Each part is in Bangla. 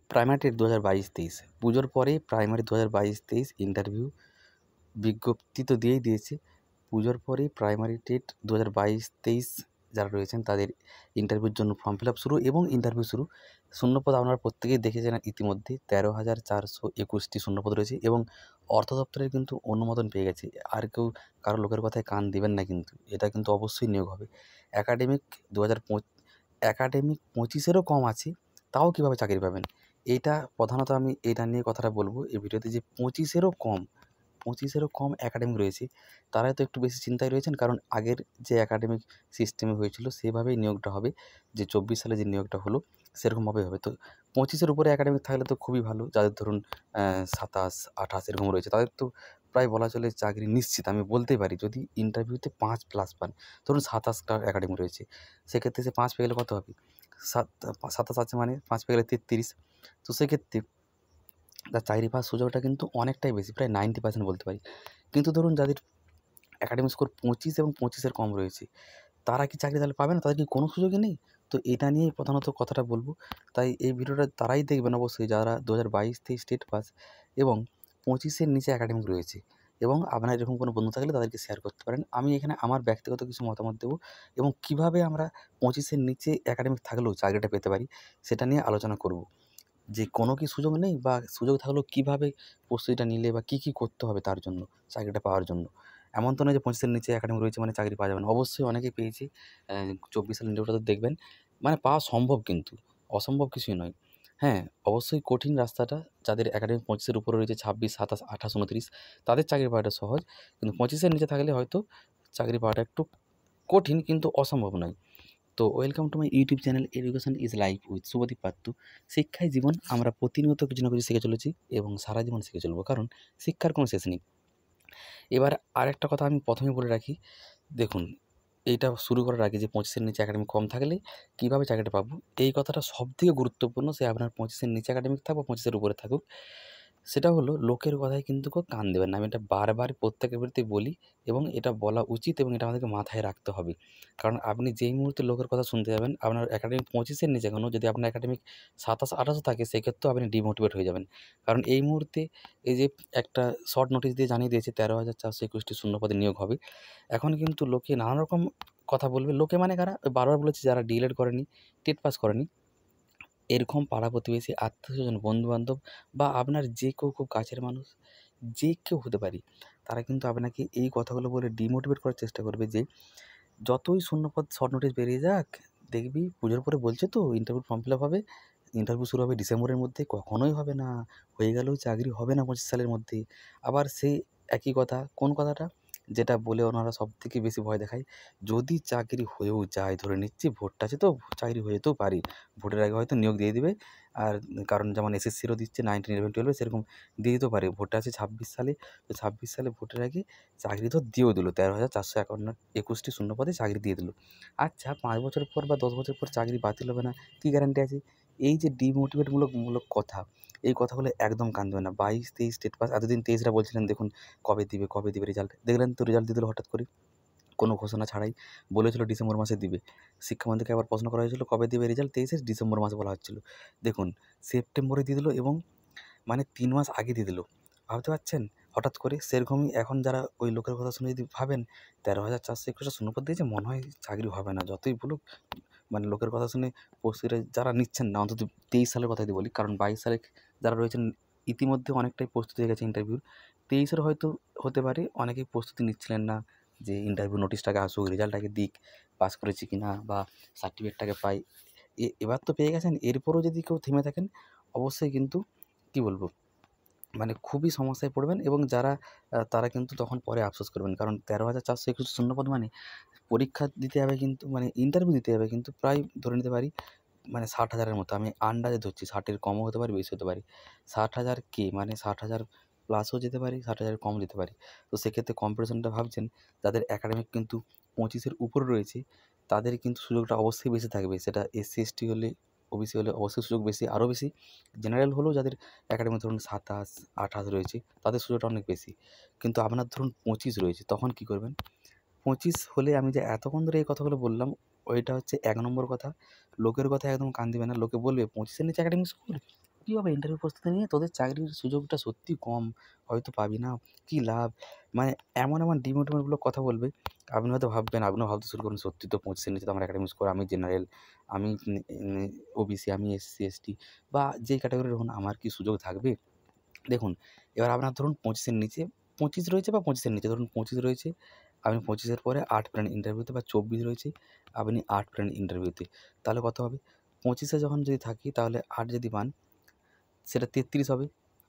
প্রাইমারি টেট 2022-23 পুজোর পরে প্রাইমারি 2022-23 ইন্টারভিউ বিজ্ঞপ্তি তো দিয়েই দিয়েছে। পুজোর পরেই প্রাইমারি টেট 2022-23 যারা রয়েছেন তাদের ইন্টারভিউর জন্য ফর্ম ফিল আপ শুরু এবং ইন্টারভিউ শুরু। শূন্যপদ আপনারা প্রত্যেকেই দেখেছেন ইতিমধ্যে 13,421টি শূন্যপদ রয়েছে এবং অর্থ দপ্তরের কিন্তু অনুমোদন পেয়ে গেছে। আর কেউ কারো লোকের কথায় কান দিবেন না কিন্তু। এটা কিন্তু অবশ্যই নিয়োগ হবে। একাডেমিক 25-এরও কম আছে, তাও কীভাবে চাকরি পাবেন? এইটা প্রধানত আমি এইটা নিয়ে কথাটা বলবো এই ভিডিওতে, যে 25-এরও কম একাডেমিক রয়েছে, তারাই তো একটু বেশি চিন্তায় রয়েছেন। কারণ আগের যে একাডেমিক সিস্টেমে হয়েছিল সেভাবেই নিয়োগটা হবে, যে 24 সালে যে নিয়োগটা হলো সেরকমভাবেই হবে। তো 25-এর উপরে একাডেমিক থাকলে তো খুবই ভালো। যাদের ধরুন 27, 28 এরকম রয়েছে তাদের তো প্রায় বলা চলে চাকরি নিশ্চিত, আমি বলতেই পারি। যদি ইন্টারভিউতে 5+ পান, ধরুন 27টা একাডেমি রয়েছে, সেক্ষেত্রে সে 5 পেয়ে গেলে কত হবে? 27 আছে মানে 5 পেয়ে গেলে 33। তো সেক্ষেত্রে তার চাকরি পাওয়ার সুযোগটা কিন্তু অনেকটাই বেশি, প্রায় 90% বলতে পারি। কিন্তু ধরুন যাদের একাডেমিক স্কোর 25 এবং 25-এর কম রয়েছে, তারা কি চাকরি তাহলে পাবে না? তাদের কি কোনো সুযোগই নেই? তো এটা নিয়েই প্রধানত কথাটা বলবো। তাই এই ভিডিওটা তারাই দেখবেন অবশ্যই যারা 2022-23 স্টেট পাস এবং 25-এর নিচে একাডেমিক রয়েছে, এবং আপনার এরকম কোনো বন্ধু থাকলে তাদেরকে শেয়ার করতে পারেন। আমি এখানে আমার ব্যক্তিগত কিছু মতামত দেবো এবং কীভাবে আমরা 25-এর নিচে একাডেমিক থাকলেও চাকরিটা পেতে পারি সেটা নিয়ে আলোচনা করব। যে কোনো কি সুযোগ নেই, বা সুযোগ থাকলেও কীভাবে প্রস্তুতিটা নিলে বা কী করতে হবে তার জন্য, চাকরিটা পাওয়ার জন্য। এমন তো নয় যে 25-এর নিচে একাডেমিক রয়েছে মানে চাকরি পাওয়া যাবে না। অবশ্যই অনেকেই পেয়েছে। 24 সালের ইন্টারভিউটা তো দেখবেন। মানে পাওয়া সম্ভব কিন্তু, অসম্ভব কিছুই নয়। হ্যাঁ, অবশ্যই কঠিন রাস্তাটা যাদের একাডেমিক 25-এর উপরে রয়েছে, 26, 27, 28, 29, তাদের চাকরি পাওয়াটা সহজ। কিন্তু 25-এর নিচে থাকলে হয়তো চাকরি পাওয়াটা একটু কঠিন, কিন্তু অসম্ভব নয়। তো welcome to my YouTube channel education is life with Shubhadeep Patra. শিক্ষাই জীবন। আমরা প্রতিনিয়ত কিছু না কিছু শিখে চলেছি এবং সারা জীবন শিখে চলবো, কারণ শিক্ষার কোনো শেষ নেই। এবার আরেকটা কথা আমি প্রথমেই বলে রাখি, দেখুন এইটা শুরু করার আগে যে 25-এর নিচে একাডেমিক কম থাকলে কীভাবে চাকরিটা পাবো, এই কথাটা সবথেকে গুরুত্বপূর্ণ। সে আপনার 25-এর নিচে একাডেমিক থাকুক বা 25-এর উপরে থাকুক, সেটা হলো লোকের কথায় কিন্তু কেউ কান দেবেন না। আমি এটা বারবার প্রত্যেকের বিরুদ্ধেই বলি এবং এটা বলা উচিত এবং এটা আমাদেরকে মাথায় রাখতে হবে। কারণ আপনি যেই মুহূর্তে লোকের কথা শুনতে যাবেন, আপনার একাডেমিক 25-এর নিচে কেন, যদি আপনার একাডেমিক 27, 28ও থাকে, সেক্ষেত্রেও আপনি ডিমোটিভেট হয়ে যাবেন। কারণ এই মুহূর্তে এই যে একটা শর্ট নোটিশ দিয়ে জানিয়ে দিয়েছে 13,421টি শূন্যপদে নিয়োগ হবে। এখন কিন্তু লোকে নানা রকম কথা বলবে। লোকে মানে কারা? ওই বারবার বলেছি যারা ডিএলএড করেনি, টেট পাস করেনি, এরকম পাড়া প্রতিবেশী, আত্মীয়স্বজন, বন্ধুবান্ধব বা আপনার যে কেউ খুব কাছের মানুষ, যে কেউ হতে পারে, তারা কিন্তু আপনাকে এই কথাগুলো বলে ডিমোটিভেট করার চেষ্টা করবে যে যতই শূন্যপদ শর্ট নোটিস বেরিয়ে যাক, দেখবি পুজোর পরে বলছে তো ইন্টারভিউ ফর্ম ফিল আপ হবে, ইন্টারভিউ শুরু হবে ডিসেম্বরের মধ্যে। কখনোই হবে না, হয়ে গেলেও চাকরি হবে না 25 সালের মধ্যে। আবার সেই একই কথা, কোন কথাটা? যেটা বলে ওনারা সবথেকে বেশি ভয় দেখায়, যদি চাকরি হয়েও যায়, ধরে নিচ্ছি ভোটটা আছে তো চাকরি হয়ে যেতেও পারে, ভোটের আগে হয়তো নিয়োগ দিয়ে দিবে। আর কারণ যেমন এসএসসিরও দিচ্ছে 9, 11, 12 সেরকম দিয়ে দিতেও পারে। ভোটটা আছে 26 সালে, তো 26 সালে ভোটের আগে চাকরি তো দিয়েও দিল, 13,421টি শূন্যপদে চাকরি দিয়ে দিল। আচ্ছা 5 বছর পর বা 10 বছর পর চাকরি বাতিল হবে না, কী গ্যারান্টি আছে? এই যে ডিমোটিভেটমূলক কথা, এই কথাগুলো একদম কান দেবেন না। 22, 23 স্টেট পাস, এতদিন 23রা বলছিলেন দেখুন কবে দিবে রেজাল্ট। দেখলেন তো রেজাল্ট দিয়ে দিল হঠাৎ করে, কোনো ঘোষণা ছাড়াই। বলেছিল ডিসেম্বর মাসে দিবে। শিক্ষামন্ত্রীকে আবার প্রশ্ন করা হয়েছিল কবে দিবে রেজাল্ট, 23-এর ডিসেম্বর মাসে বলা হচ্ছিল। দেখুন সেপ্টেম্বরে দিয়ে দিল এবং মানে 3 মাস আগে দিয়ে দিল। ভাবতে পারছেন? হঠাৎ করে। সেরকমই এখন যারা ওই লোকের কথা শুনে যদি ভাবেন 13,421টা শূন্যপদ দিয়েছে, মনে হয় চাকরি হবে না। যতই বলুক, মানে লোকের কথা শুনে প্রস্তুতিটা যারা নিচ্ছেন না, অন্তত 23 সালের কথাই যদি বলি, কারণ 22 সালে যারা রয়েছেন ইতিমধ্যে অনেকটাই প্রস্তুতি হয়ে গেছে ইন্টারভিউর। 23-এর হয়তো হতে পারে অনেকেই প্রস্তুতি নিচ্ছিলেন না, যে ইন্টারভিউ নোটিশটাকে আসুক, রেজাল্টটাকে দিক, পাস করেছি কি না বা সার্টিফিকেটটাকে পাই। এবার তো পেয়ে গেছেন, এরপরও যদি কেউ থেমে থাকেন, অবশ্যই কিন্তু কী বলবো, মানে খুবই সমস্যায় পড়বেন এবং যারা তারা কিন্তু তখন পরে আফসোস করবেন। কারণ 13,421 শূন্যপদ মানে পরীক্ষা দিতে যাবে কিন্তু, মানে ইন্টারভিউ দিতে যাবে কিন্তু প্রায় ধরে নিতে পারি মানে 60,000-এর মতো। আমি আন্দাজে ধরছি, 60-এর কমও হতে পারে, বেশি হতে পারে। 60,000 কে মানে 60,000 প্লাসও যেতে পারে, 60,000-এর কমও যেতে পারে। তো সেক্ষেত্রে কম্পিটিশনটা ভাবছেন, যাদের একাডেমিক কিন্তু 25-এর উপরে রয়েছে, তাদের কিন্তু সুযোগটা অবশ্যই বেশি থাকবে। সেটা এসসি, এসটি হলে, ওবিসি হলে অবশ্যই সুযোগ বেশি, আরও বেশি। জেনারেল হলেও যাদের একাডেমিক ধরুন 27, 28 রয়েছে, তাদের সুযোগটা অনেক বেশি। কিন্তু আপনার ধরুন 25 রয়েছে, তখন কী করবেন? 25 হলে আমি যে এতক্ষণ ধরে এই কথাগুলো বললাম, ওইটা হচ্ছে 1 নম্বর কথা। লোকের কথায় একদম কান দিবেন না। লোকে বলবে 25-এর নিচে একাডেমিক স্কোর, কী হবে ইন্টারভিউ প্রস্তুতি নিয়ে তোদের চাকরির সুযোগটা সত্যি কম, হয়তো পাবি না, কী লাভ, মানে এমন এমন ডিমোটিভেটমূলক কথা বলবে। আপনি হয়তো ভাববেন, আপনিও ভাবতে শুরু করুন সত্যি তো 25-এর নিচে তো আমার একাডেমিক স্কোর, আমি জেনারেল, আমি ওবিসি, আমি এসসি এসটি বা যেই ক্যাটাগরির হন, আমার কি সুযোগ থাকবে? দেখুন, এবার আপনার ধরুন 25-এর নিচে 25 রয়েছে বা 25-এর নিচে ধরুন 25 রয়েছে, আপনি 25-এর পরে 8 পেলেন ইন্টারভিউতে, বা 24 রয়েছে আপনি 8 পেলেন ইন্টারভিউতে, তাহলে কত হবে? 25-এ যখন যদি থাকি তাহলে 8 যদি পান সেটা 33 হবে।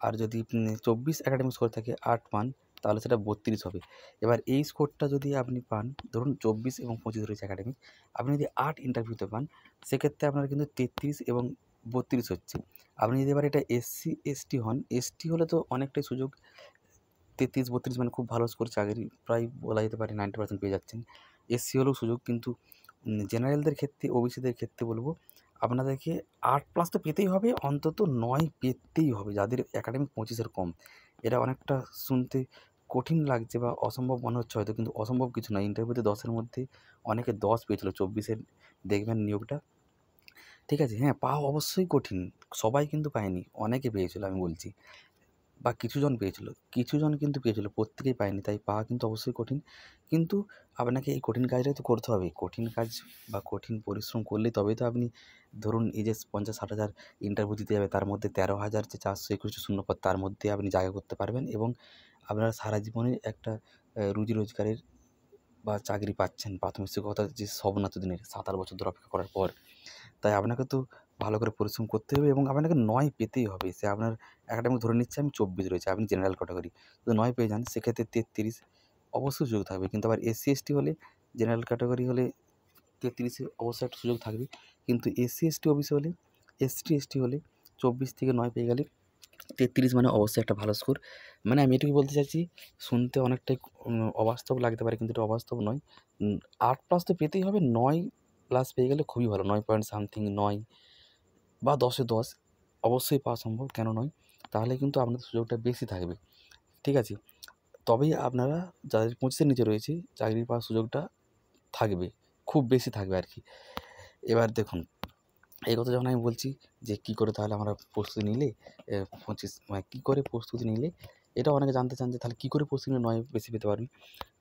আর যদি 24 একাডেমিক স্কোর থাকে 8 পান তাহলে সেটা 32 হবে। এবার এই স্কোরটা যদি আপনি পান, ধরুন 24 এবং 25 রয়েছে একাডেমিক, আপনি যদি 8 ইন্টারভিউতে পান সেক্ষেত্রে আপনার কিন্তু 33 এবং 32 হচ্ছে। আপনি যদি এবার এটা এসসি এসটি হন, এসটি হলে তো অনেকটাই সুযোগ, 33-32 মানে খুব ভালো স্কোর, চাকরি প্রায় বলা যেতে পারে 90% পেয়ে যাচ্ছেন। এসসি হলেও সুযোগ, কিন্তু জেনারেলদের ক্ষেত্রে, ওবিসিদের ক্ষেত্রে বলব আপনাদেরকে 8+ তো পেতেই হবে, অন্তত 9 পেতেই হবে যাদের একাডেমিক 25-এর কম। এটা অনেকটা শুনতে কঠিন লাগছে বা অসম্ভব মনে হচ্ছে হয়তো, কিন্তু অসম্ভব কিছু নয়। ইন্টারভিউতে 10-এর মধ্যে অনেকে 10 পেয়েছিল 24-এর, দেখবেন নিয়োগটা। ঠিক আছে? হ্যাঁ, পাওয়া অবশ্যই কঠিন, সবাই কিন্তু পায়নি, অনেকে পেয়েছিল আমি বলছি, বা কিছুজন পেয়েছিল, কিছুজন কিন্তু পেয়েছিল, প্রত্যেকেই পায়নি, তাই পাওয়া কিন্তু অবশ্যই কঠিন। কিন্তু আপনাকে এই কঠিন কাজটাই তো করতে হবে, কঠিন কাজ বা কঠিন পরিশ্রম করলেই তবেই তো আপনি ধরুন এই যে 50-60 হাজার ইন্টারভিউ দিতে যাবে, তার মধ্যে 13,000 যে 421 শূন্যপদ, তার মধ্যে আপনি জায়গা করতে পারবেন এবং আপনার সারা জীবনে একটা রুজি রোজগারের বা চাকরি পাচ্ছেন, প্রাথমিক শিক্ষকতার যে স্বপ্ন এতদিনের 7-8 বছর ধরে অপেক্ষা করার পর। তাই আপনাকে তো ভালো করে পরিশ্রম করতে হবে এবং আপনাকে 9 পেতেই হবে। সে আপনার একাডেমিক ধরে নিচ্ছি আমি 24 রয়েছে, আপনি জেনারেল ক্যাটাগরি, যদি 9 পেয়ে যান সেক্ষেত্রে 33 অবশ্যই সুযোগ থাকবে। কিন্তু আবার এসসি এসটি হলে, জেনারেল ক্যাটাগরি হলে 33-এ অবশ্যই একটা সুযোগ থাকবে। কিন্তু এসসি এসটি ওবিসি হলে, এসটি এসটি হলে 24 থেকে 9 পেয়ে গেলে 33 মানে অবশ্যই একটা ভালো স্কোর। মানে আমি এটুকুই বলতে চাইছি, শুনতে অনেকটাই অবাস্তব লাগতে পারে, কিন্তু এটা অবাস্তব নয়। 8+ তো পেতেই হবে, 9+ পেয়ে গেলে খুবই ভালো। 9 পয়েন্ট সামথিং, 9 বা 10-এ 10 অবশ্যই পাওয়া সম্ভব, কেন নয়? তাহলে কিন্তু আপনাদের সুযোগটা বেশি থাকবে। ঠিক আছে? তবেই আপনারা যাদের 25-এর নিচে রয়েছে চাকরি পাওয়ার সুযোগটা থাকবে, খুব বেশি থাকবে আরকি। এবার দেখুন, এই কথা যখন আমি বলছি যে কী করে তাহলে আমরা প্রস্তুতি নিলে 25 মানে কী করে প্রস্তুতি নিলে, এটাও অনেকে জানতে চান যে তাহলে কী করে প্রস্তুতি নিলে 9 বেশি পেতে পারবেন?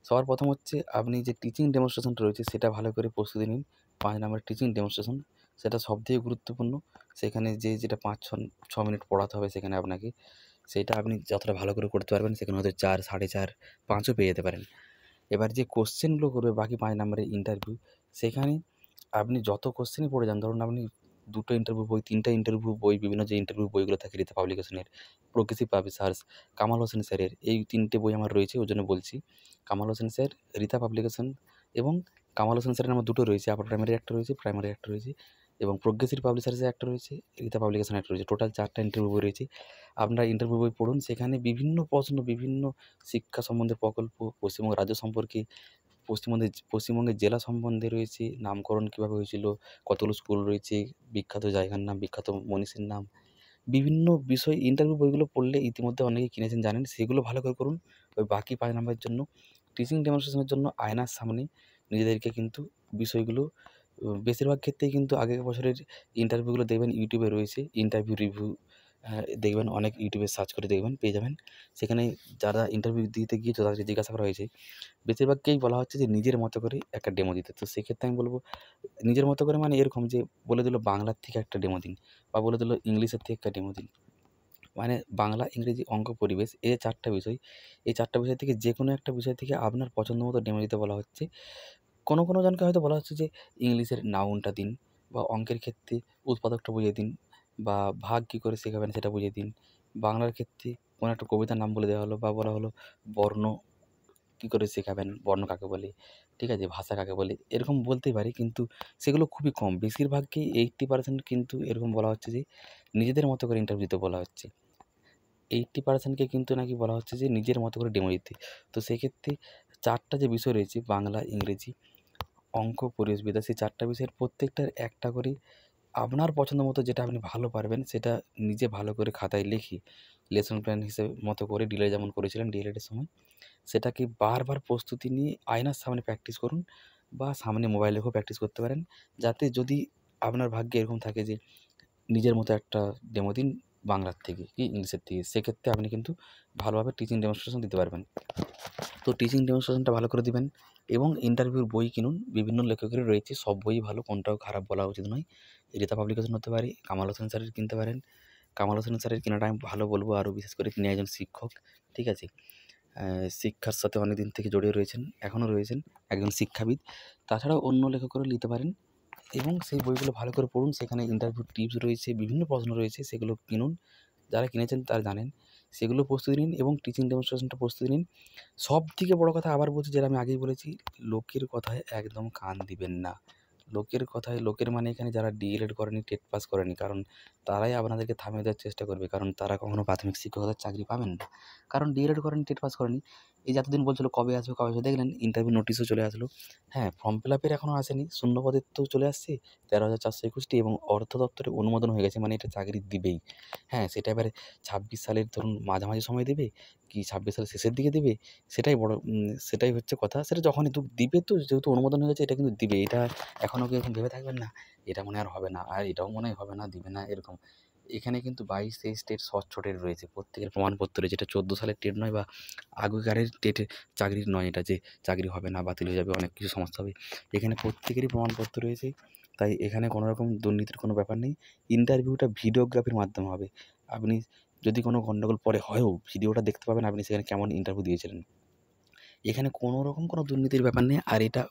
সবার প্রথম হচ্ছে আপনি যে টিচিং ডেমনস্ট্রেশনটা রয়েছে সেটা ভালো করে প্রস্তুতি নিন। 5 নাম্বারের টিচিং ডেমনস্ট্রেশন, সেটা সবথেকে গুরুত্বপূর্ণ। সেখানে যেটা 5-6 মিনিট পড়াতে হবে সেখানে আপনাকে, সেইটা আপনি যতটা ভালো করে করতে পারবেন সেখানে হয়তো 4, 4.5, 5ও পেয়ে যেতে পারেন। এবার যে কোশ্চেনগুলো করবে বাকি 5 নাম্বারের ইন্টারভিউ, সেখানে আপনি যত কোশ্চেনই পড়ে যান, ধরুন আপনি 2টো ইন্টারভিউ বই, 3টা ইন্টারভিউ বই, বিভিন্ন যে ইন্টারভিউ বইগুলো থাকে রিতা পাবলিকেশনের, প্রগ্রেসিভ পাবলিশার্স, কামাল হোসেন স্যারের, এই 3টে বই আমার রয়েছে ওই জন্য বলছি। কামাল হোসেন স্যার, রিতা পাবলিকেশন এবং কামাল হোসেন স্যারের আমার 2টো রয়েছে, আপার প্রাইমারির একটা রয়েছে, প্রাইমারির একটা রয়েছে এবং প্রগ্রেসিভ পাবলিশার্সের একটা রয়েছে, রিতা পাবলিকেশনের একটা রয়েছে। টোটাল 4টা ইন্টারভিউ বই রয়েছে। আপনারা ইন্টারভিউ বই পড়ুন, সেখানে বিভিন্ন প্রশ্ন, বিভিন্ন শিক্ষা সম্বন্ধে প্রকল্প, পশ্চিমবঙ্গ রাজ্য সম্পর্কে, পশ্চিমবঙ্গের জেলা সম্বন্ধে রয়েছে, নামকরণ কীভাবে হয়েছিল, কতগুলো স্কুল রয়েছে, বিখ্যাত জায়গার নাম, বিখ্যাত মনীষীর নাম, বিভিন্ন বিষয় ইন্টারভিউ বইগুলো পড়লে ইতিমধ্যে অনেকেই কিনেছেন জানেন, সেগুলো ভালো করে করুন। ওই বাকি 5 নাম্বারের জন্য টিচিং ডেমনস্ট্রেশনের জন্য আয়নার সামনে নিজেদেরকে কিন্তু বিষয়গুলো বেশিরভাগ ক্ষেত্রেই কিন্তু আগের বছরের ইন্টারভিউগুলো দেখবেন ইউটিউবে রয়েছে, ইন্টারভিউ রিভিউ, দেখবেন অনেক ইউটিউবে সার্চ করে দেখবেন পেয়ে যাবেন। সেখানে যারা ইন্টারভিউ দিতে গিয়েছে তাদেরকে জিজ্ঞাসা করা হয়েছে, বেশিরভাগকেই বলা হচ্ছে যে নিজের মতো করে একটা ডেমো দিতে। তো সেক্ষেত্রে আমি বলব, নিজের মতো করে মানে এরকম যে বলে দিল বাংলার থেকে একটা ডেমো দিন বা বলে দিল ইংলিশের থেকে একটা ডেমো দিন। মানে বাংলা, ইংরেজি, অঙ্ক, পরিবেশ, এই 4টা বিষয়, এই 4টা বিষয় থেকে যেকোনো একটা বিষয় থেকে আপনার পছন্দ মতো ডেমো দিতে বলা হচ্ছে। কোনো জনকে হয়তো বলা হচ্ছে যে ইংলিশের নাউনটা দিন, বা অঙ্কের ক্ষেত্রে উৎপাদকটা বুঝিয়ে দিন, বা ভাগ কী করে শেখাবেন সেটা বুঝিয়ে দিন। বাংলার ক্ষেত্রে কোনো একটা কবিতার নাম বলে দেওয়া হলো বা বলা হলো বর্ণ কী করে শেখাবেন, বর্ণ কাকে বলে, ঠিক আছে? ভাষা কাকে বলে, এরকম বলতেই পারি, কিন্তু সেগুলো খুবই কম। বেশিরভাগকেই 80% কিন্তু এরকম বলা হচ্ছে যে নিজেদের মতো করে ইন্টারভিউ দিতে বলা হচ্ছে। 80%কে কিন্তু নাকি বলা হচ্ছে যে নিজের মতো করে ডেমো দিতে। তো সেক্ষেত্রে 4টা যে বিষয় রয়েছে বাংলা, ইংরেজি, অঙ্ক, পরিবেশবিদ্যা, সেই 4টা বিষয়ের প্রত্যেকটার একটা করে আপনার পছন্দ মতো যেটা আপনি ভালো পারবেন সেটা নিজে ভালো করে খাতায় লিখে লেসন প্ল্যান হিসেবে মতো করে ডিএলএড যেমন করেছিলেন ডিএলএডের সময়, সেটাকে বারবার প্রস্তুতি নিয়ে আয়নার সামনে প্র্যাকটিস করুন বা সামনে মোবাইল রেখেও প্র্যাকটিস করতে পারেন। যাতে যদি আপনার ভাগ্যে এরকম থাকে যে নিজের মতো একটা ডেমো দিন, বাংলার থেকে কি ইংলিশের থেকে, সেক্ষেত্রে আপনি কিন্তু ভালোভাবে টিচিং ডেমনস্ট্রেশন দিতে পারবেন। তো টিচিং ডেমনস্ট্রেশনটা ভালো করে দিবেন এবং ইন্টারভিউর বই কিনুন। বিভিন্ন লেখকেরই রয়েছে, সব বই ভালো, কোনটাও খারাপ বলা উচিত নয়। রিতা পাবলিকেশন হতে পারে, কামাল হোসেন স্যারের কিনতে পারেন। কামাল হোসেন স্যারের কেনাটা আমি ভালো বলবো, আরও বিশেষ করে তিনি একজন শিক্ষক, ঠিক আছে? শিক্ষার সাথে অনেক দিন থেকে জড়িয়ে রয়েছেন, এখনও রয়েছেন, একজন শিক্ষাবিদ। তাছাড়াও অন্য লেখকেরও নিতে পারেন এবং সেই বইগুলো ভালো করে পড়ুন। সেখানে ইন্টারভিউ টিপস রয়েছে, বিভিন্ন প্রশ্ন রয়েছে, সেগুলো কিনুন। যারা কিনেছেন তারা জানেন। সেগুলো প্রস্তুতি নিন এবং টিচিং ডেমনস্ট্রেশনটা প্রস্তুতি নিন। সবথেকে বড় কথা আবার বলছি, যেটা আমি আগেই বলেছি, লোকের কথায় একদম কান দিবেন না। লোকের কথায়, লোকের মানে এখানে যারা ডিএলএড করেনি, টেট পাস করেনি, কারণ তারাই আপনাদেরকে থামিয়ে দেওয়ার চেষ্টা করবে। কারণ তারা কখনো প্রাথমিক শিক্ষকতার চাকরি পাবেন না। কারণ ডিএলএড করেনি, টেট পাস করেনি। এই যে এতদিন বলছিল কবে আসবে, কবে আসবে, দেখলেন ইন্টারভিউ নোটিশও চলে আসলো। হ্যাঁ, ফর্ম ফিল আপের এখনও আসেনি, শূন্য পদের তো চলে আসছে 13,421টি এবং অর্থ দপ্তরে অনুমোদন হয়ে গেছে, মানে এটা চাকরি দিবেই। হ্যাঁ, সেটা এবারে 26 সালের ধরুন মাঝামাঝি সময় দেবে কি 26 সালের শেষের দিকে দেবে, সেটাই বড়, সেটাই হচ্ছে কথা। সেটা যখনই দিবে, তো যেহেতু অনুমোদন হয়ে গেছে, এটা কিন্তু দিবে। এটা এখনও কি এরকম ভেবে থাকবেন না, এটা মনে হয় আর হবে না, আর এটাও মনে হয় হবে না, দিবে না, এরকম। এখানে কিন্তু 22-23 টেট স্বচ্ছ টেট রয়েছে, প্রত্যেকের প্রমাণপত্র রয়েছে। এটা 14 সালের টেট নয় বা আগেকারের টেটে চাকরির নয় এটা, যে চাকরি হবে না, বাতিল হয়ে যাবে, অনেক কিছু সমস্যা হবে। এখানে প্রত্যেকেরই প্রমাণপত্র রয়েছে, তাই এখানে কোনো রকম দুর্নীতির কোনো ব্যাপার নেই। ইন্টারভিউটা ভিডিওগ্রাফির মাধ্যমে হবে। আপনি যদি কোনো গণ্ডগোল পরে হয়ও, ভিডিওটা দেখতে পাবেন আপনি সেখানে কেমন ইন্টারভিউ দিয়েছিলেন। এখানে কোনো রকম কোনো দুর্নীতির ব্যাপার নেই। আর এটা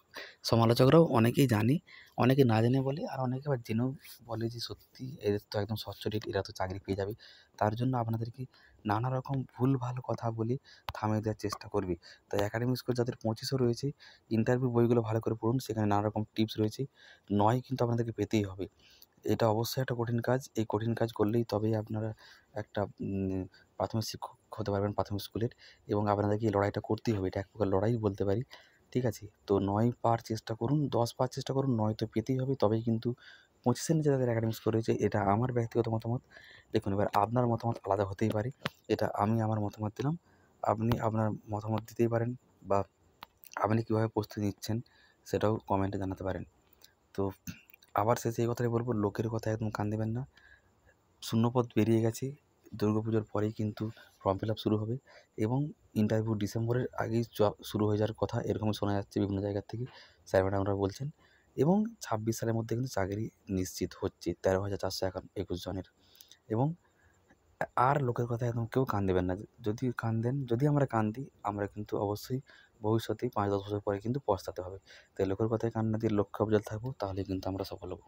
সমালোচকরাও অনেকেই জানে, অনেকে না জেনে বলে, আর অনেকে আবার জেনেও বলে যে সত্যি এদের তো একদম স্বচ্ছ টেট, এরা তো চাকরি পেয়ে যাবে। তার জন্য আপনাদেরকে নানা রকম ভুলভাল কথা বলে থামিয়ে দেওয়ার চেষ্টা করবে। তাই একাডেমিক স্কোর যাদের 25ও রয়েছে, ইন্টারভিউ বইগুলো ভালো করে পড়ুন, সেখানে নানা রকম টিপস রয়েছে। 9 কিন্তু আপনাদেরকে পেতেই হবে। এটা অবশ্যই একটা কঠিন কাজ। এই কঠিন কাজ করলেই তবেই আপনারা একটা প্রাথমিক শিক্ষক হতে পারবেন, প্রাথমিক স্কুলের। এবং আপনাদেরকে এই লড়াইটা করতেই হবে। এটা এক প্রকার লড়াই বলতে পারি। ঠিক আছে? তো 9 পাওয়ার চেষ্টা করুন, 10 পাওয়ার চেষ্টা করুন, 9 তো পেতেই হবে। তবেই কিন্তু 25 এর নিচে যাদের একাডেমিক স্কোর রয়েছে, এটা আমার ব্যক্তিগত মতামত। দেখুন, এবার আপনার মতামত আলাদা হতেই পারে। এটা আমি আমার মতামত দিলাম। আপনি আপনার মতামত দিতেই পারেন, বা আপনি কীভাবে প্রস্তুতি নিচ্ছেন সেটাও কমেন্টে জানাতে পারেন। তো আবার শেষে এই কথাটাই বলব, লোকের কথায় একদম কান দেবেন না। শূন্যপদ বেরিয়ে গেছে। দুর্গাপুজোর পরেই কিন্তু ফর্ম ফিল আপ শুরু হবে এবং ইন্টারভিউ ডিসেম্বরের আগেই শুরু হয়ে যাওয়ার কথা, এরকম শোনা যাচ্ছে বিভিন্ন জায়গা থেকে। স্যার ম্যাডামরা বলছেন। এবং 26 সালের মধ্যে কিন্তু চাকরি নিশ্চিত হচ্ছে 13,421 জনের। এবং আর লোকের কথায় একদম কেউ কান দেবেন না। যদি কান দেন, যদি আমরা কান দিই, আমরা কিন্তু অবশ্যই ভবিষ্যতে 5-10 বছর পরে কিন্তু পস্তাতে হবে। তাই লোকের কথায় কান না দিয়ে লক্ষ্যে অবিচল থাকবো, তাহলেই কিন্তু আমরা সফল হব।